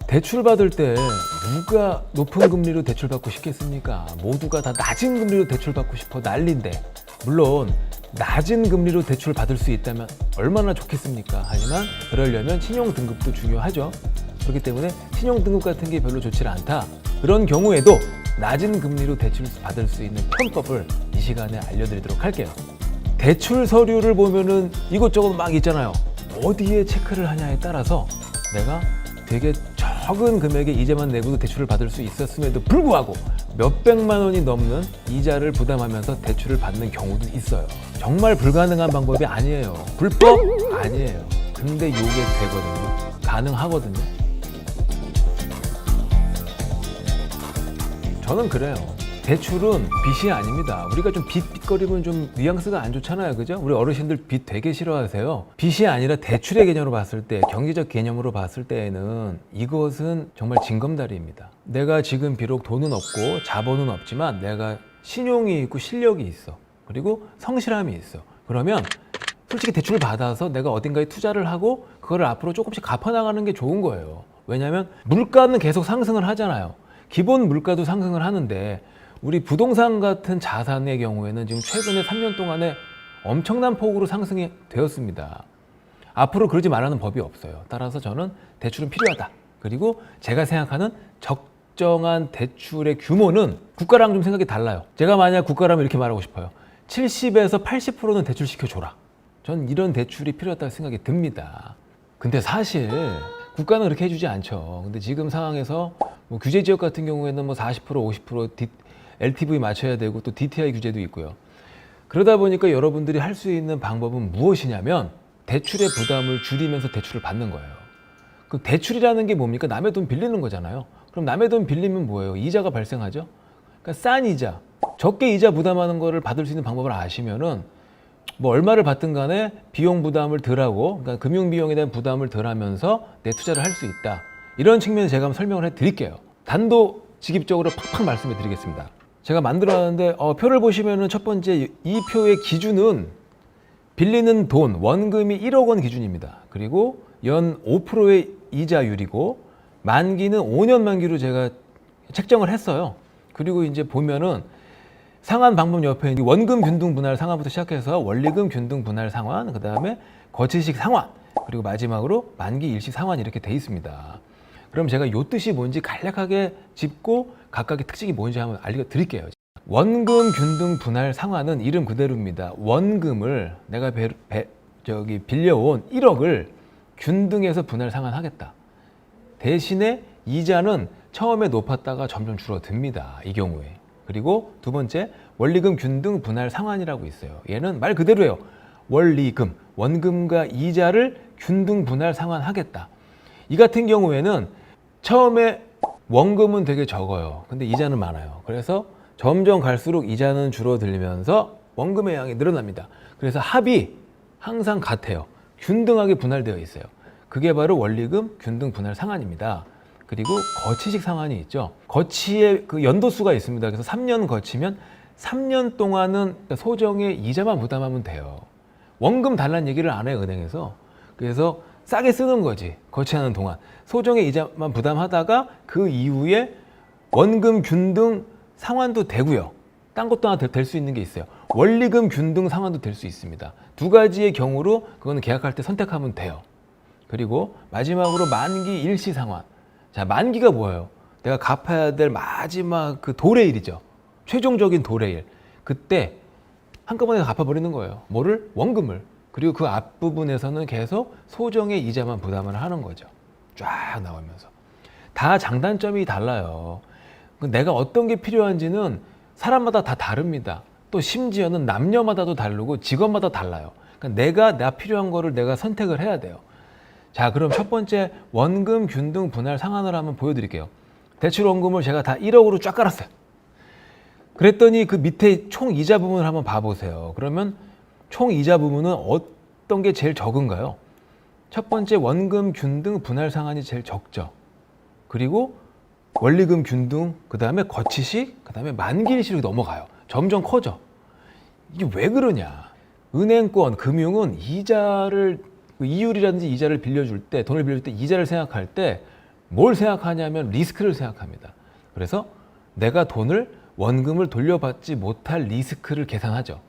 대출 받을 때 누가 높은 금리로 대출 받고 싶겠습니까? 모두가 다 낮은 금리로 대출 받고 싶어 난리인데, 물론 낮은 금리로 대출 받을 수 있다면 얼마나 좋겠습니까? 하지만 그러려면 신용 등급도 중요하죠. 그렇기 때문에 신용 등급 같은 게 별로 좋지 않다. 그런 경우에도 낮은 금리로 대출 받을 수 있는 편법을 이 시간에 알려드리도록 할게요. 대출 서류를 보면은 이것저것 막 있잖아요. 어디에 체크를 하냐에 따라서 내가 되게 적은 금액의 이자만 내고도 대출을 받을 수 있었음에도 불구하고 몇백만 원이 넘는 이자를 부담하면서 대출을 받는 경우도 있어요. 정말 불가능한 방법이 아니에요. 불법? 아니에요. 근데 이게 되거든요. 가능하거든요. 저는 그래요. 대출은 빚이 아닙니다. 우리가 좀 빚거리면 좀 뉘앙스가 안 좋잖아요. 그죠? 우리 어르신들 빚 되게 싫어하세요. 빚이 아니라 대출의 개념으로 봤을 때, 경제적 개념으로 봤을 때에는 이것은 정말 징검다리입니다. 내가 지금 비록 돈은 없고 자본은 없지만 내가 신용이 있고 실력이 있어. 그리고 성실함이 있어. 그러면 솔직히 대출을 받아서 내가 어딘가에 투자를 하고 그거를 앞으로 조금씩 갚아나가는 게 좋은 거예요. 왜냐하면 물가는 계속 상승을 하잖아요. 기본 물가도 상승을 하는데 우리 부동산 같은 자산의 경우에는 지금 최근에 3년 동안에 엄청난 폭으로 상승이 되었습니다. 앞으로 그러지 말라는 법이 없어요. 따라서 저는 대출은 필요하다. 그리고 제가 생각하는 적정한 대출의 규모는 국가랑 좀 생각이 달라요. 제가 만약 국가라면 이렇게 말하고 싶어요. 70에서 80%는 대출시켜줘라. 전 이런 대출이 필요하다고 생각이 듭니다. 근데 사실 국가는 그렇게 해주지 않죠. 근데 지금 상황에서 뭐 규제 지역 같은 경우에는 뭐 40%, 50% LTV 맞춰야 되고 또 DTI 규제도 있고요. 그러다 보니까 여러분들이 할 수 있는 방법은 무엇이냐면 대출의 부담을 줄이면서 대출을 받는 거예요. 그 대출이라는 게 뭡니까? 남의 돈 빌리는 거잖아요. 그럼 남의 돈 빌리면 뭐예요? 이자가 발생하죠. 그러니까 싼 이자, 적게 이자 부담하는 거를 받을 수 있는 방법을 아시면은 뭐 얼마를 받든 간에 비용 부담을 덜 하고, 그러니까 금융 비용에 대한 부담을 덜 하면서 내 투자를 할 수 있다. 이런 측면에서 제가 한번 설명을 해 드릴게요. 단도직입적으로 팍팍 말씀해 드리겠습니다. 제가 만들어놨는데 표를 보시면은 첫 번째 이 표의 기준은 빌리는 돈, 원금이 1억 원 기준입니다. 그리고 연 5%의 이자율이고 만기는 5년 만기로 제가 책정을 했어요. 그리고 이제 보면은 상환 방법 옆에 원금 균등 분할 상환부터 시작해서 원리금 균등 분할 상환, 그 다음에 거치식 상환, 그리고 마지막으로 만기 일시 상환 이렇게 돼 있습니다. 그럼 제가 이 뜻이 뭔지 간략하게 짚고 각각의 특징이 뭔지 한번 알려드릴게요. 원금 균등 분할 상환은 이름 그대로입니다. 원금을 내가 빌려온 1억을 균등해서 분할 상환하겠다. 대신에 이자는 처음에 높았다가 점점 줄어듭니다. 이 경우에. 그리고 두 번째, 원리금 균등 분할 상환이라고 있어요. 얘는 말 그대로예요. 원리금, 원금과 이자를 균등 분할 상환하겠다. 이 같은 경우에는 처음에 원금은 되게 적어요. 근데 이자는 많아요. 그래서 점점 갈수록 이자는 줄어들면서 원금의 양이 늘어납니다. 그래서 합이 항상 같아요. 균등하게 분할되어 있어요. 그게 바로 원리금 균등 분할 상환입니다. 그리고 거치식 상환이 있죠. 거치의 그 연도수가 있습니다. 그래서 3년 거치면 3년 동안은 소정의 이자만 부담하면 돼요. 원금 달라는 얘기를 안 해요, 은행에서. 그래서 싸게 쓰는 거지, 거치하는 동안. 소정의 이자만 부담하다가 그 이후에 원금 균등 상환도 되고요. 딴 것도 하나 될 수 있는 게 있어요. 원리금 균등 상환도 될 수 있습니다. 두 가지의 경우로 그거는 계약할 때 선택하면 돼요. 그리고 마지막으로 만기 일시 상환. 자, 만기가 뭐예요? 내가 갚아야 될 마지막 그 도래일이죠. 최종적인 도래일. 그때 한꺼번에 갚아버리는 거예요. 뭐를? 원금을. 그리고 그 앞부분에서는 계속 소정의 이자만 부담을 하는 거죠. 쫙 나오면서. 다 장단점이 달라요. 내가 어떤 게 필요한지는 사람마다 다 다릅니다. 또 심지어는 남녀마다도 다르고 직업마다 달라요. 그러니까 내가 필요한 거를 내가 선택을 해야 돼요. 자, 그럼 첫 번째 원금 균등 분할 상환을 한번 보여드릴게요. 대출 원금을 제가 다 1억으로 쫙 깔았어요. 그랬더니 그 밑에 총 이자 부분을 한번 봐보세요. 그러면 총 이자 부분은 어떤 게 제일 적은가요? 첫 번째 원금 균등 분할 상환이 제일 적죠. 그리고 원리금 균등, 그 다음에 거치식, 그 다음에 만기일시로 넘어가요. 점점 커져. 이게 왜 그러냐? 은행권, 금융은 이자를, 이율이라든지 이자를 빌려줄 때, 돈을 빌려줄 때 이자를 생각할 때 뭘 생각하냐면 리스크를 생각합니다. 그래서 내가 원금을 돌려받지 못할 리스크를 계산하죠.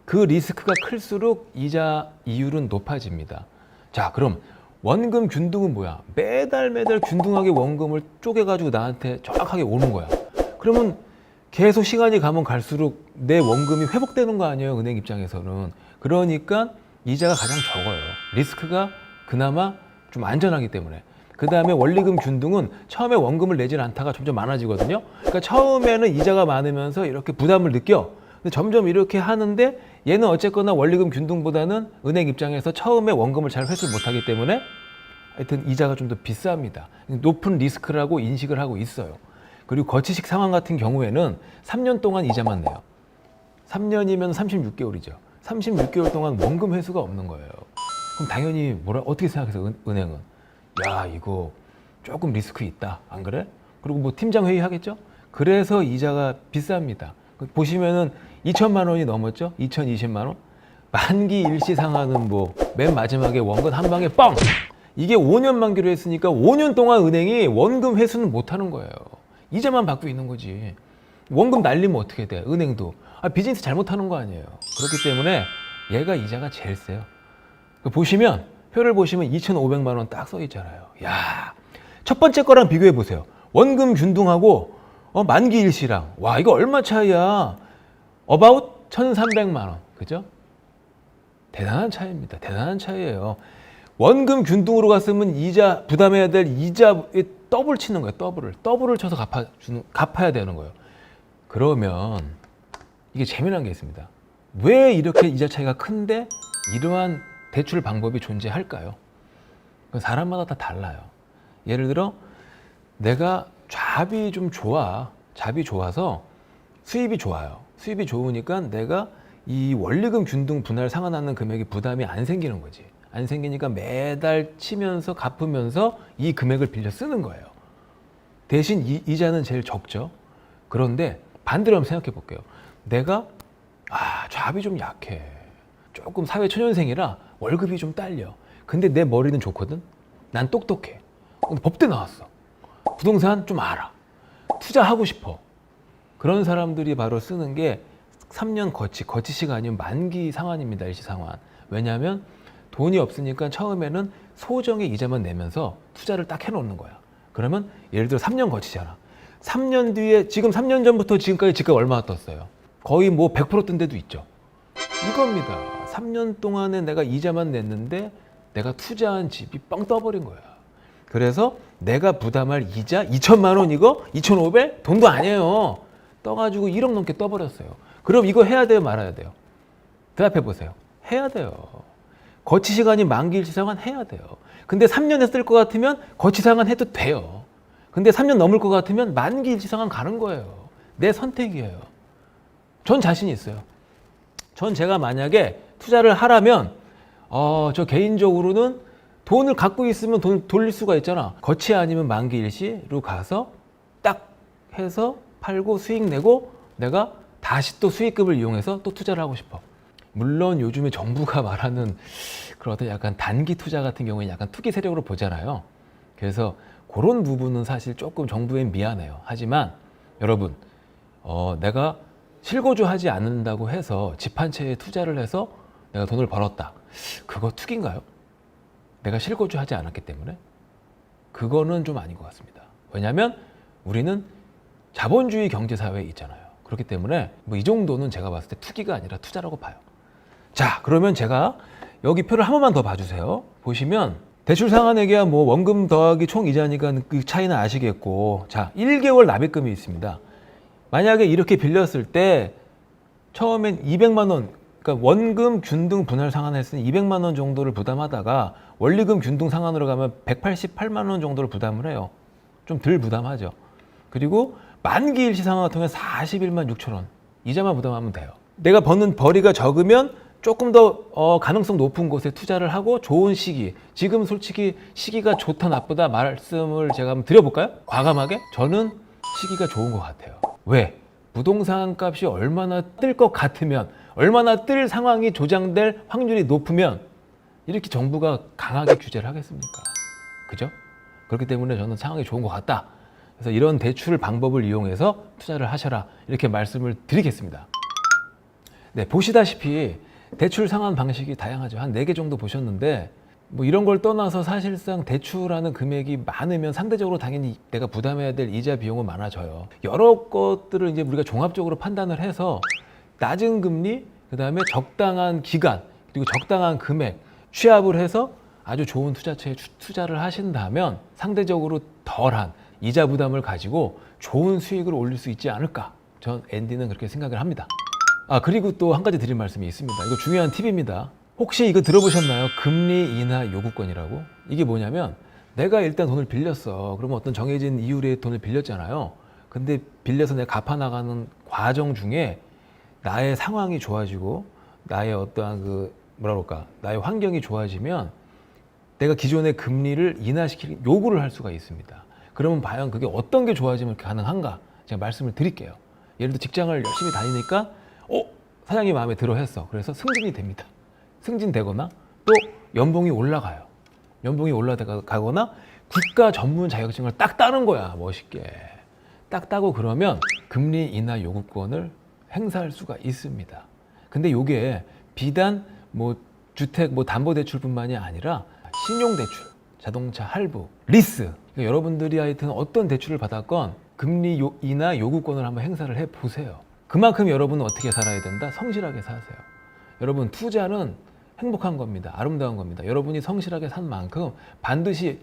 그 리스크가 클수록 이자 이율은 높아집니다. 자, 그럼 원금 균등은 뭐야? 매달 균등하게 원금을 쪼개가지고 나한테 정확하게 오는 거야. 그러면 계속 시간이 가면 갈수록 내 원금이 회복되는 거 아니에요, 은행 입장에서는. 그러니까 이자가 가장 적어요. 리스크가 그나마 좀 안전하기 때문에. 그 다음에 원리금 균등은 처음에 원금을 내질 않다가 점점 많아지거든요. 그러니까 처음에는 이자가 많으면서 이렇게 부담을 느껴. 근데 점점 이렇게 하는데 얘는 어쨌거나 원리금 균등보다는 은행 입장에서 처음에 원금을 잘 회수를 못하기 때문에 하여튼 이자가 좀 더 비쌉니다. 높은 리스크라고 인식을 하고 있어요. 그리고 거치식 상환 같은 경우에는 3년 동안 이자만 내요. 3년이면 36개월이죠. 36개월 동안 원금 회수가 없는 거예요. 그럼 당연히 어떻게 생각해서 은행은? 야, 이거 조금 리스크 있다. 안 그래? 그리고 뭐 팀장 회의 하겠죠? 그래서 이자가 비쌉니다. 보시면은 2천만 원이 넘었죠? 2,020만 원? 만기 일시 상환은 뭐 맨 마지막에 원금 한 방에 뻥! 이게 5년 만기로 했으니까 5년 동안 은행이 원금 회수는 못 하는 거예요. 이자만 받고 있는 거지. 원금 날리면 어떻게 돼? 은행도. 비즈니스 잘못하는 거 아니에요. 그렇기 때문에 얘가 이자가 제일 세요. 보시면 표를 보시면 2,500만 원 딱 써 있잖아요. 야, 첫 번째 거랑 비교해 보세요. 원금 균등하고 만기 일시랑. 와, 이거 얼마 차이야? about 1,300만 원. 그죠? 대단한 차이입니다. 대단한 차이예요. 원금 균등으로 갔으면 이자 부담해야 될 이자에 더블 치는 거예요. 더블을 쳐서 갚아야 되는 거예요. 그러면 이게 재미난 게 있습니다. 왜 이렇게 이자 차이가 큰데 이러한 대출 방법이 존재할까요? 사람마다 다 달라요. 예를 들어 내가 잡이 좀 좋아. 잡이 좋아서 수입이 좋아요. 수입이 좋으니까 내가 이 원리금 균등 분할 상환하는 금액이 부담이 안 생기는 거지. 안 생기니까 매달 치면서 갚으면서 이 금액을 빌려 쓰는 거예요. 대신 이자는 제일 적죠. 그런데 반대로 한번 생각해 볼게요. 내가 잡이 좀 약해. 조금 사회 초년생이라 월급이 좀 딸려. 근데 내 머리는 좋거든. 난 똑똑해. 근데 법대 나왔어. 부동산 좀 알아. 투자하고 싶어. 그런 사람들이 바로 쓰는 게 3년 거치식 아니면 만기 상환입니다. 일시 상환. 왜냐하면 돈이 없으니까 처음에는 소정의 이자만 내면서 투자를 딱 해놓는 거야. 그러면 예를 들어 3년 거치잖아. 3년 뒤에 지금 3년 전부터 지금까지 집값 얼마나 떴어요? 거의 뭐 100% 뜬 데도 있죠. 이겁니다. 3년 동안에 내가 이자만 냈는데 내가 투자한 집이 뻥 떠버린 거야. 그래서 내가 부담할 이자 2천만 원 이거 2,500? 돈도 아니에요. 떠가지고 1억 넘게 떠버렸어요. 그럼 이거 해야 돼요, 말아야 돼요? 대답해 보세요. 해야 돼요. 거치 시간이 만기 일시 상환 해야 돼요. 근데 3년에 쓸 것 같으면 거치 상환 해도 돼요. 근데 3년 넘을 것 같으면 만기 일시 상환 가는 거예요. 내 선택이에요. 전 자신이 있어요. 전 제가 만약에 투자를 하라면 저 개인적으로는 돈을 갖고 있으면 돈을 돌릴 수가 있잖아. 거치 아니면 만기 일시로 가서 딱 해서 팔고 수익 내고 내가 다시 또 수익금을 이용해서 또 투자를 하고 싶어. 물론 요즘에 정부가 말하는 그런 어떤 약간 단기 투자 같은 경우에 약간 투기 세력으로 보잖아요. 그래서 그런 부분은 사실 조금 정부엔 미안해요. 하지만 여러분 내가 실거주하지 않는다고 해서 집 한 채에 투자를 해서 내가 돈을 벌었다. 그거 투기인가요? 내가 실거주하지 않았기 때문에? 그거는 좀 아닌 것 같습니다. 왜냐하면 우리는 자본주의 경제사회에 있잖아요. 그렇기 때문에 뭐 이 정도는 제가 봤을 때 투기가 아니라 투자라고 봐요. 자, 그러면 제가 여기 표를 한 번만 더 봐주세요. 보시면 대출 상환액이야 뭐 원금 더하기 총 이자니까 그 차이는 아시겠고, 자 1개월 납입금이 있습니다. 만약에 이렇게 빌렸을 때 처음엔 200만 원, 그러니까 원금 균등 분할 상환했으니 200만 원 정도를 부담하다가 원리금 균등 상환으로 가면 188만 원 정도를 부담을 해요. 좀 덜 부담하죠. 그리고 만기 일시 상환 같은 경우는 41만 6천 원 이자만 부담하면 돼요. 내가 버는 벌이가 적으면 조금 더 가능성 높은 곳에 투자를 하고 좋은 시기, 지금 솔직히 시기가 좋다 나쁘다 말씀을 제가 한번 드려볼까요? 과감하게? 저는 시기가 좋은 것 같아요. 왜? 부동산 값이 얼마나 뜰 것 같으면, 얼마나 뜰 상황이 조장될 확률이 높으면 이렇게 정부가 강하게 규제를 하겠습니까? 그죠? 그렇기 때문에 저는 상황이 좋은 것 같다. 그래서 이런 대출 방법을 이용해서 투자를 하셔라. 이렇게 말씀을 드리겠습니다. 네, 보시다시피 대출 상환 방식이 다양하죠. 한 4개 정도 보셨는데 뭐 이런 걸 떠나서 사실상 대출하는 금액이 많으면 상대적으로 당연히 내가 부담해야 될 이자 비용은 많아져요. 여러 것들을 이제 우리가 종합적으로 판단을 해서 낮은 금리, 그다음에 적당한 기간, 그리고 적당한 금액 취합을 해서 아주 좋은 투자처에 투자를 하신다면 상대적으로 덜한 이자 부담을 가지고 좋은 수익을 올릴 수 있지 않을까. 전 앤디는 그렇게 생각을 합니다. 그리고 또 한 가지 드릴 말씀이 있습니다. 이거 중요한 팁입니다. 혹시 이거 들어보셨나요? 금리 인하 요구권이라고? 이게 뭐냐면 내가 일단 돈을 빌렸어. 그러면 어떤 정해진 이율의 돈을 빌렸잖아요. 근데 빌려서 내가 갚아나가는 과정 중에 나의 상황이 좋아지고 나의 어떠한 나의 환경이 좋아지면 내가 기존의 금리를 인하시킬 요구를 할 수가 있습니다. 그러면 과연 그게 어떤 게 좋아지면 가능한가? 제가 말씀을 드릴게요. 예를 들어 직장을 열심히 다니니까 사장님 마음에 들어 했어. 그래서 승진이 됩니다. 승진되거나 또 연봉이 올라가요. 연봉이 올라가거나 국가 전문 자격증을 딱 따는 거야. 멋있게. 딱 따고 그러면 금리 인하 요구권을 행사할 수가 있습니다. 근데 요게 비단 주택 담보대출뿐만이 아니라 신용대출, 자동차 할부, 리스. 그러니까 여러분들이 하여튼 어떤 대출을 받았건 금리 인하 요구권을 한번 행사를 해보세요. 그만큼 여러분은 어떻게 살아야 된다? 성실하게 사세요. 여러분 투자는 행복한 겁니다. 아름다운 겁니다. 여러분이 성실하게 산 만큼 반드시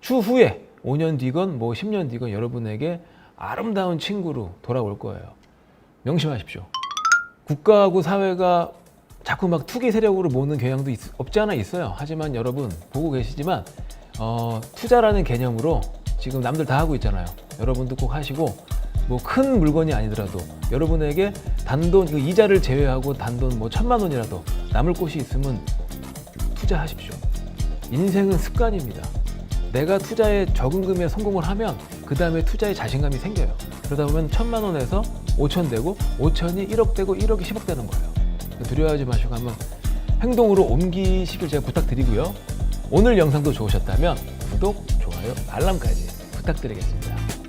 추후에 5년 뒤건 10년 뒤건 여러분에게 아름다운 친구로 돌아올 거예요. 명심하십시오. 국가하고 사회가 자꾸 막 투기 세력으로 모는 경향도 없지 않아 있어요. 하지만 여러분 보고 계시지만 투자라는 개념으로 지금 남들 다 하고 있잖아요. 여러분도 꼭 하시고 큰 물건이 아니더라도 여러분에게 단돈 이자를 제외하고 단돈 1,000만 원이라도 남을 곳이 있으면 투자하십시오. 인생은 습관입니다. 내가 투자에 적은 금액에 성공을 하면 그 다음에 투자에 자신감이 생겨요. 그러다 보면 1,000만 원에서 5천 되고 5천이 1억 되고 1억이 10억 되는 거예요. 두려워하지 마시고 한번 행동으로 옮기시길 제가 부탁드리고요. 오늘 영상도 좋으셨다면 구독, 좋아요, 알람까지 부탁드리겠습니다.